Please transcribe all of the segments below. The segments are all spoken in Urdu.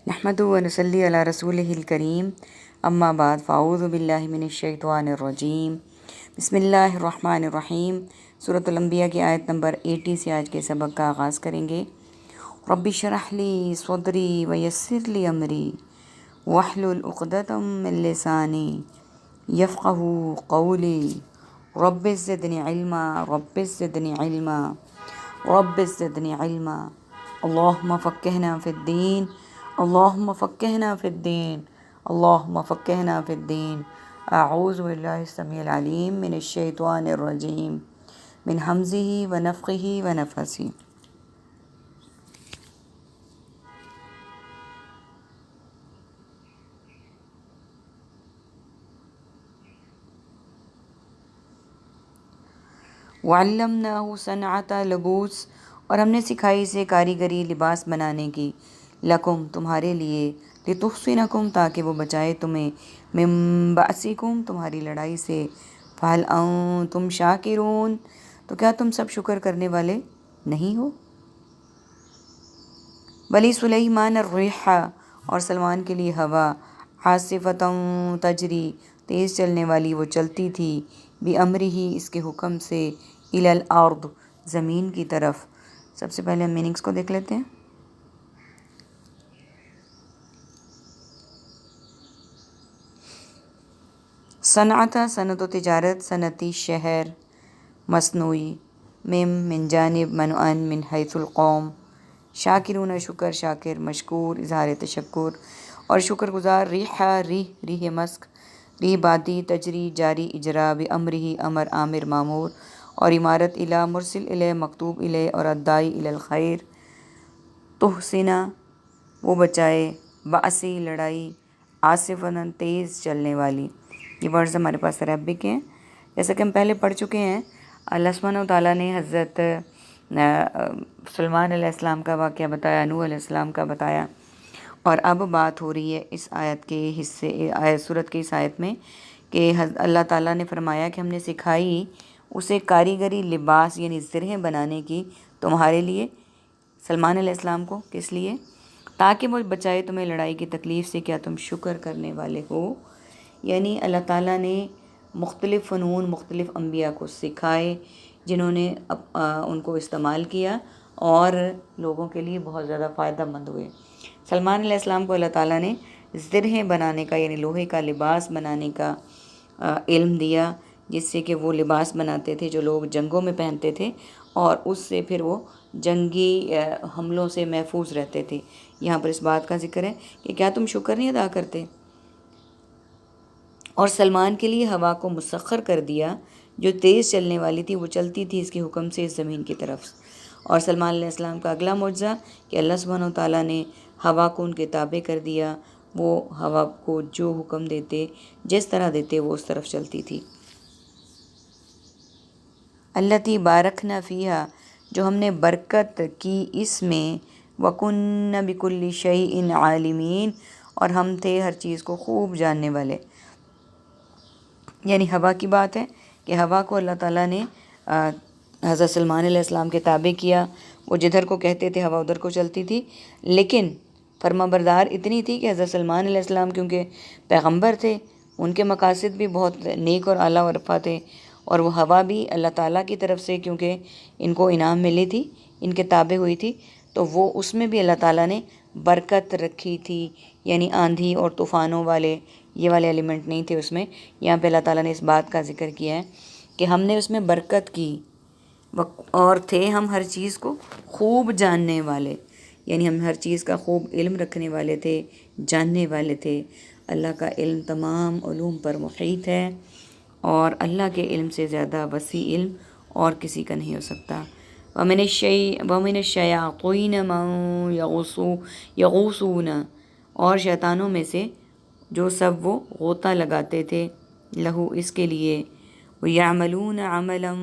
نحمدہ و نصلی علی رسولہ الکریم اما بعد فاعوذ باللہ من الشیطان الرجیم بسم اللہ الرحمن الرحیم سورۃ الانبیاء کی آیت نمبر 80 سے آج کے سبق کا آغاز کریں گے۔ رب اشرح لی صدری ویسر لی امری واحلل عقدۃ من لسانی یفقہوا قولی رب زدنی علما رب زدنی علما رب زدنی علما اللہم فقہنا فی الدین اللہم فقہنا فی الدین اللہم فقہنا فی الدین۔ اعوذ باللہ السمیع العلیم من الشیطان الرجیم من حمزہ ونفخہ ونفثہ۔ وعلمناہ صنعۃ لبوس، اور ہم نے سکھائی اسے کاریگری لباس بنانے کی، لکم تمہارے لیے، لتحصنکم تاکہ وہ بچائے تمہیں، من بأسکم تمہاری لڑائی سے، فہل انتم شاکرون تو کیا تم سب شکر کرنے والے نہیں ہو۔ ولی سلیمان الرِّیحَ، اور سلمان کے لیے ہوا، عاصفۃ تجری تیز چلنے والی، وہ چلتی تھی، بِأَمرِہ اس کے حکم سے، الی الارض زمین کی طرف۔ سب سے پہلے ہم میننگس کو دیکھ لیتے ہیں۔ صنعت صنعت و تجارت، صنعتی شہر، مصنوعی، من جانب منعن من حیث القوم، شاکرون شکر، شاکر مشکور، اظہار تشکر اور شکر گزار، ریح ریح مسک، ریح بادی، تجری جاری، اجرا، بامرہ امر عامر مامور، اور عمارت، الی مرسل الی مکتوب الی، اور الداعی الی الخیر، تحسنا وہ بچائے، باسی لڑائی، عاصفۃ تیز چلنے والی۔ یہ ورڈز ہمارے پاس عربک ہیں، جیسا کہ ہم پہلے پڑھ چکے ہیں۔ اللہ سبحانہ و تعالیٰ نے حضرت سلیمان علیہ السلام کا واقعہ بتایا، نوح علیہ السلام کا بتایا، اور اب بات ہو رہی ہے اس آیت کے حصے، سورت کی اس آیت میں، کہ اللہ تعالیٰ نے فرمایا کہ ہم نے سکھائی اسے کاریگری لباس یعنی زرہیں بنانے کی تمہارے لیے، سلیمان علیہ السلام کو، کس لیے؟ تاکہ وہ بچائے تمہیں لڑائی کی تکلیف سے، کیا تم شکر کرنے والے ہو۔ یعنی اللہ تعالیٰ نے مختلف فنون مختلف انبیاء کو سکھائے، جنہوں نے ان کو استعمال کیا اور لوگوں کے لیے بہت زیادہ فائدہ مند ہوئے۔ سلیمان علیہ السلام کو اللہ تعالیٰ نے زرہیں بنانے کا یعنی لوہے کا لباس بنانے کا علم دیا، جس سے کہ وہ لباس بناتے تھے جو لوگ جنگوں میں پہنتے تھے، اور اس سے پھر وہ جنگی حملوں سے محفوظ رہتے تھے۔ یہاں پر اس بات کا ذکر ہے کہ کیا تم شکر نہیں ادا کرتے۔ اور سلمان کے لیے ہوا کو مسخر کر دیا جو تیز چلنے والی تھی، وہ چلتی تھی اس کے حکم سے اس زمین کی طرف۔ اور سلیمان علیہ السلام کا اگلا معجزہ کہ اللہ سبحانہ و تعالیٰ نے ہوا کو ان کے تابع کر دیا، وہ ہوا کو جو حکم دیتے، جس طرح دیتے، وہ اس طرف چلتی تھی۔ التی بارکنا فیہا، جو ہم نے برکت کی اس میں، وکنا بکل شیء عالمین، اور ہم تھے ہر چیز کو خوب جاننے والے۔ یعنی ہوا کی بات ہے کہ ہوا کو اللہ تعالیٰ نے حضرت سلیمان علیہ السلام کے تابع کیا، وہ جدھر کو کہتے تھے ہوا ادھر کو چلتی تھی، لیکن فرما بردار اتنی تھی کہ حضرت سلیمان علیہ السلام کیونکہ پیغمبر تھے، ان کے مقاصد بھی بہت نیک اور اعلیٰ و رفع تھے، اور وہ ہوا بھی اللہ تعالیٰ کی طرف سے کیونکہ ان کو انعام ملی تھی، ان کے تابع ہوئی تھی، تو وہ اس میں بھی اللہ تعالیٰ نے برکت رکھی تھی، یعنی آندھی اور طوفانوں والے یہ والے ایلیمنٹ نہیں تھے اس میں۔ یہاں پہ اللہ تعالیٰ نے اس بات کا ذکر کیا ہے کہ ہم نے اس میں برکت کی، اور تھے ہم ہر چیز کو خوب جاننے والے، یعنی ہم ہر چیز کا خوب علم رکھنے والے تھے، جاننے والے تھے۔ اللہ کا علم تمام علوم پر محیط ہے، اور اللہ کے علم سے زیادہ وسیع علم اور کسی کا نہیں ہو سکتا۔ وَمِنَ الشَّيَاطِينِ مَن يَغُوصُونَ، اور شیطانوں میں سے جو سب وہ غوطہ لگاتے تھے، لہو اس کے لیے، وَيَعْمَلُونَ عَمَلًا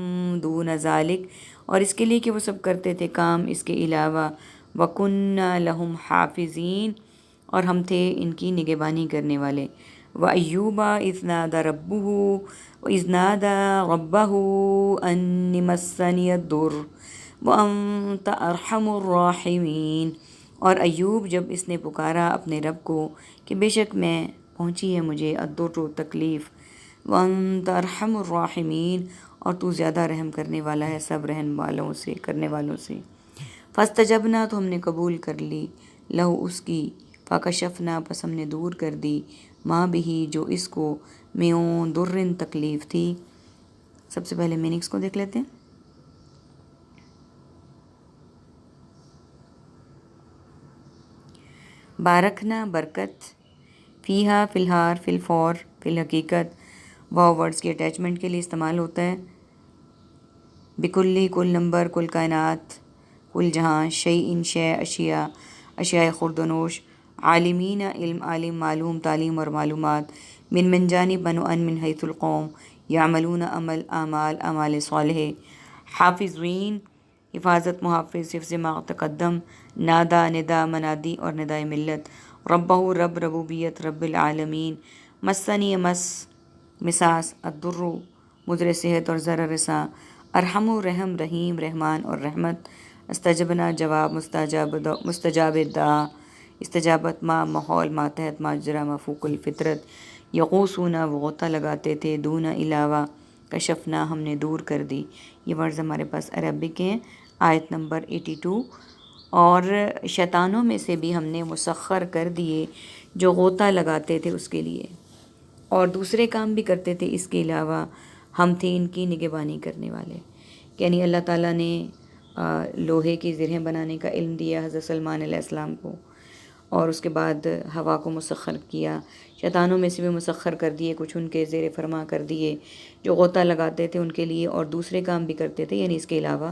دُونَ ذَلِكَ، اور اس کے لیے کہ وہ سب کرتے تھے کام اس کے علاوہ، وَكُنَّا لَهُمْ حَافِظِينَ، اور ہم تھے ان کی نگہبانی کرنے والے۔ وَأَيُّوبَ إِذْ نَادَى رَبَّهُ أَنِّ مَسَّنِيَ الضُّرُّ وَأَنْتَ أَرْحَمُ الرَّاحِمِينَ، اور ایوب جب اس نے پکارا اپنے رب کو کہ بے شک میں پہنچی ہے مجھے الضر تکلیف، وانت ارحم الراحمین، اور تو زیادہ رحم کرنے والا ہے سب رحم والوں سے، کرنے والوں سے۔ فاستجبنا، تو ہم نے قبول کر لی، لہو اس کی، فکشفنا، پس ہم نے دور کر دی، ماں بھی جو اس کو، میون درن تکلیف تھی۔ سب سے پہلے میننگس کو دیکھ لیتے ہیں۔ بارکنا برکت، فیہا فی الحال، فی الفور فی الحقیقت، واو ورڈز کی اٹیچمنٹ کے لیے استعمال ہوتا ہے۔ بکلی کل نمبر، کل کائنات، کل جہاں، شیء شے، اشیاء، اشیاء خورد و نوش، عالمین علم، عالم معلوم، تعلیم اور معلومات، من جانب ان من حیث القوم، یعملون عمل، اعمال، اعمال صالح، حافظین حفاظت، محافظ، حفظ ما تقدم، نادا ندا، منادی اور ندائے ملت، ربہ رب، ربوبیت، رب العالمین، مسنی مس مساس، الدر مضر صحت اور ضرر رساں، ارحم رحم، رحیم رحمان اور رحمت، استجبنا جواب، مستجاب دعا، استجابت، ما ماحول، ماتحت، ماجرا، مفوق الفطرت، یغوثون وہ غوطہ لگاتے تھے، دون علاوہ، کشفنا ہم نے دور کر دی۔ یہ ورڈز ہمارے پاس عربک ہیں، آیت نمبر 82۔ اور شیطانوں میں سے بھی ہم نے مسخر کر دیے جو غوطہ لگاتے تھے اس کے لیے، اور دوسرے کام بھی کرتے تھے اس کے علاوہ، ہم تھے ان کی نگہبانی کرنے والے۔ یعنی اللہ تعالیٰ نے لوہے کی زرہیں بنانے کا علم دیا حضرت سلیمان علیہ السلام کو، اور اس کے بعد ہوا کو مسخر کیا، شیطانوں میں سے بھی مسخر کر دیے، کچھ ان کے زیر فرما کر دیے جو غوطہ لگاتے تھے ان کے لیے اور دوسرے کام بھی کرتے تھے یعنی اس کے علاوہ،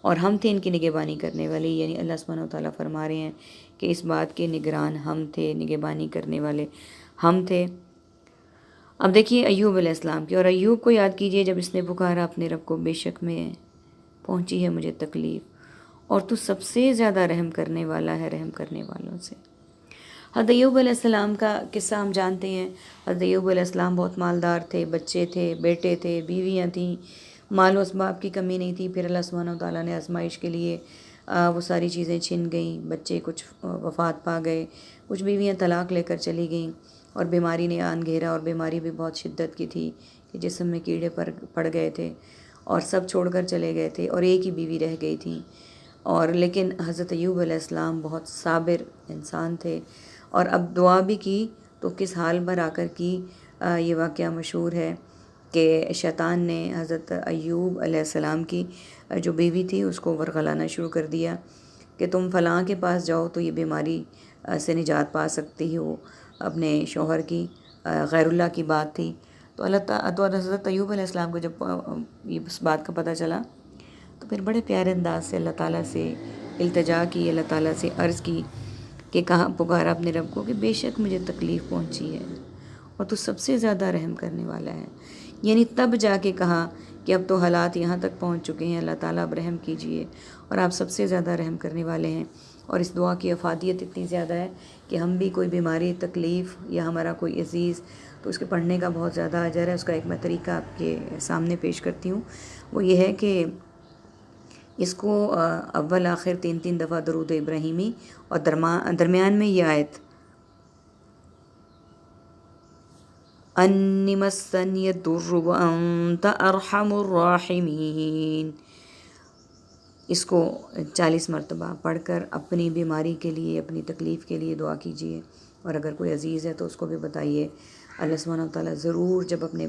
اور ہم تھے ان کی نگہبانی کرنے والے۔ یعنی اللہ سبحانہ و تعالیٰ فرما رہے ہیں کہ اس بات کے نگران ہم تھے، نگہبانی کرنے والے ہم تھے۔ اب دیکھیے ایوب علیہ السلام کی، اور ایوب کو یاد کیجئے جب اس نے پکارا اپنے رب کو، بے شک میں پہنچی ہے مجھے تکلیف، اور تو سب سے زیادہ رحم کرنے والا ہے رحم کرنے والوں سے۔ حضرت ایوب علیہ السلام کا قصہ ہم جانتے ہیں۔ حضرت ایوب علیہ السلام بہت مالدار تھے، بچے تھے، بیٹے تھے، بیویاں تھیں، مال و اسباب کی کمی نہیں تھی۔ پھر اللہ سبحانہ و تعالیٰ نے آزمائش کے لیے وہ ساری چیزیں چھن گئیں، بچے کچھ وفات پا گئے، کچھ بیویاں طلاق لے کر چلی گئیں، اور بیماری نے آن گھیرا، اور بیماری بھی بہت شدت کی تھی کہ جسم میں کیڑے پڑ گئے تھے، اور سب چھوڑ کر چلے گئے تھے، اور ایک ہی بیوی رہ گئی تھی۔ اور لیکن حضرت ایوب علیہ السلام بہت صابر انسان تھے، اور اب دعا بھی کی تو کس حال پر آ کر کی۔ یہ واقعہ مشہور ہے کہ شیطان نے حضرت ایوب علیہ السلام کی جو بیوی تھی اس کو ورغلانا شروع کر دیا کہ تم فلاں کے پاس جاؤ تو یہ بیماری سے نجات پا سکتی ہو، اپنے شوہر کی، غیر اللہ کی بات تھی۔ تو حضرت ایوب علیہ السلام کو جب یہ اس بات کا پتہ چلا تو پھر بڑے پیارے انداز سے اللہ تعالیٰ سے التجا کی، اللہ تعالیٰ سے عرض کی کہ کہاں پکارا اپنے رب کو کہ بے شک مجھے تکلیف پہنچی ہے اور تو سب سے زیادہ رحم کرنے والا ہے۔ یعنی تب جا کے کہا کہ اب تو حالات یہاں تک پہنچ چکے ہیں، اللہ تعالیٰ اب رحم کیجئے، اور آپ سب سے زیادہ رحم کرنے والے ہیں۔ اور اس دعا کی افادیت اتنی زیادہ ہے کہ ہم بھی کوئی بیماری، تکلیف یا ہمارا کوئی عزیز، تو اس کے پڑھنے کا بہت زیادہ اجر ہے۔ اس کا ایک میں طریقہ آپ کے سامنے پیش کرتی ہوں، وہ یہ ہے کہ اس کو اول آخر 3 دفعہ درود ابراہیمی، اور درمیان میں یہ آیت انی مسنی الضر وانت ارحم الراحمین، اس کو 40 مرتبہ پڑھ کر اپنی بیماری کے لیے، اپنی تکلیف کے لیے دعا کیجیے، اور اگر کوئی عزیز ہے تو اس کو بھی بتائیے۔ اللہ سبحانہ و تعالیٰ ضرور جب اپنے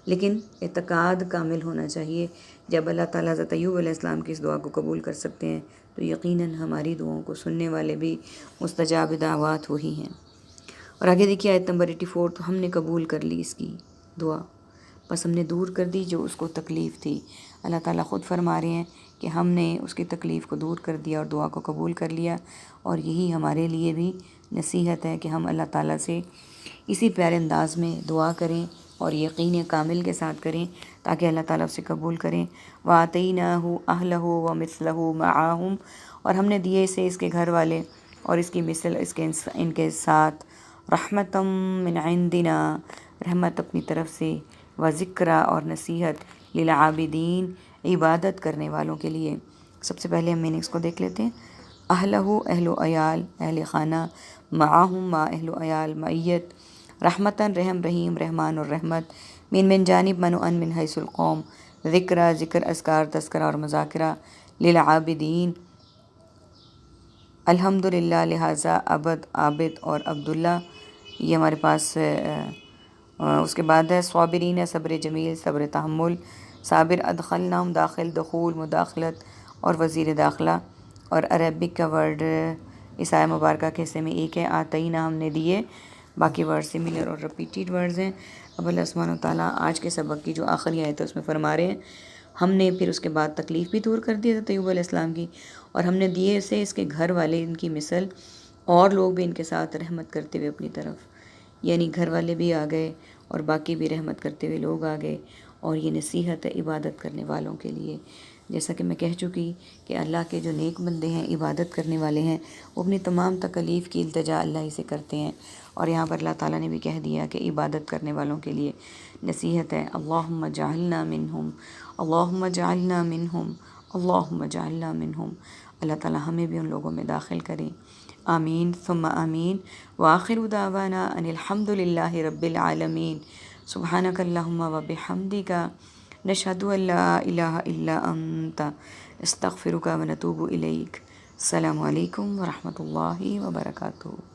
لیکن اعتقاد کامل ہونا چاہیے، جب اللہ تعالیٰ حضرت ایوب علیہ السلام کی اس دعا کو قبول کر سکتے ہیں تو یقیناً ہماری دعاؤں کو سننے والے بھی مستجاب دعوات وہی ہیں۔ اور آگے دیکھیے آیت نمبر 84، تو ہم نے قبول کر لی اس کی دعا، بس ہم نے دور کر دی جو اس کو تکلیف تھی۔ اللہ تعالیٰ خود فرما رہے ہیں کہ ہم نے اس کی تکلیف کو دور کر دیا اور دعا کو قبول کر لیا، اور یہی ہمارے لیے بھی نصیحت ہے کہ ہم اللہ تعالیٰ سے اسی پیارے انداز میں دعا کریں اور یقین کامل کے ساتھ کریں تاکہ اللہ تعالیٰ اسے قبول کریں۔ وَآتَيْنَاهُ أَهْلَهُ وَمِثْلَهُ مَعَهُمْ، اور ہم نے دیے اسے اس کے گھر والے اور اس کی مثل ان کے ساتھ، رحمتم من عندنا، رحمت اپنی طرف سے، وذکرہ اور نصیحت، للعابدین عبادت کرنے والوں کے لیے۔ سب سے پہلے ہم میننگس کو دیکھ لیتے ہیں۔ اہلہ اہل و عیال اہل خانہ، معاہم ما اہل و عیال معیت، رحمتاً رحم رحیم رحمان اور رحمت، من جانب من من حیث القوم، ذکر ذکر اذکار تذکرہ اور مذاکرہ، للعابدین الحمد للہ لہٰذا عبد عابد اور عبداللہ، یہ ہمارے پاس اس کے بعد ہے صابرین صبر جمیل صبر تحمل، صابر ادخلناہم داخل دخول مداخلت اور وزیر داخلہ، اور عربک کا ورڈ اس آیہ مبارکہ کے حصے میں ایک ہے، آتئینہ ہم نے دیے، باقی ورڈ سملر اور ریپیٹیڈ ورڈز ہیں۔ اب اللہ سبحانہ وتعالیٰ آج کے سبق کی جو آخری آیت ہے اس میں فرما رہے ہیں ہم نے پھر اس کے بعد تکلیف بھی دور کر دی حضرت ایوب علیہ السلام کی، اور ہم نے دیے اسے اس کے گھر والے ان کی مثل، اور لوگ بھی ان کے ساتھ رحمت کرتے ہوئے اپنی طرف، یعنی گھر والے بھی آ گئے اور باقی بھی رحمت کرتے ہوئے لوگ آ گئے، اور یہ نصیحت ہے عبادت کرنے والوں کے لیے۔ جیسا کہ میں کہہ چکی کہ اللہ کے جو نیک بندے ہیں عبادت کرنے والے ہیں وہ اپنی تمام تکلیف کی التجا اللہ ہی سے کرتے ہیں، اور یہاں پر اللہ تعالیٰ نے بھی کہہ دیا کہ عبادت کرنے والوں کے لیے نصیحت ہے، اللہم جعلنا منہم، اللہم جعلنا منہم، اللہم جعلنا منہم، اللہ تعالیٰ ہمیں بھی ان لوگوں میں داخل کریں، آمین ثم آمین، وآخر دعوانا ان الحمد للہ رب العالمین، سبحانک اللہم وبحمدک، نشہد ان لا الہ الا انت، استغفرک ونتوب الیک۔ السلام علیکم ورحمۃ اللہ وبرکاتہ۔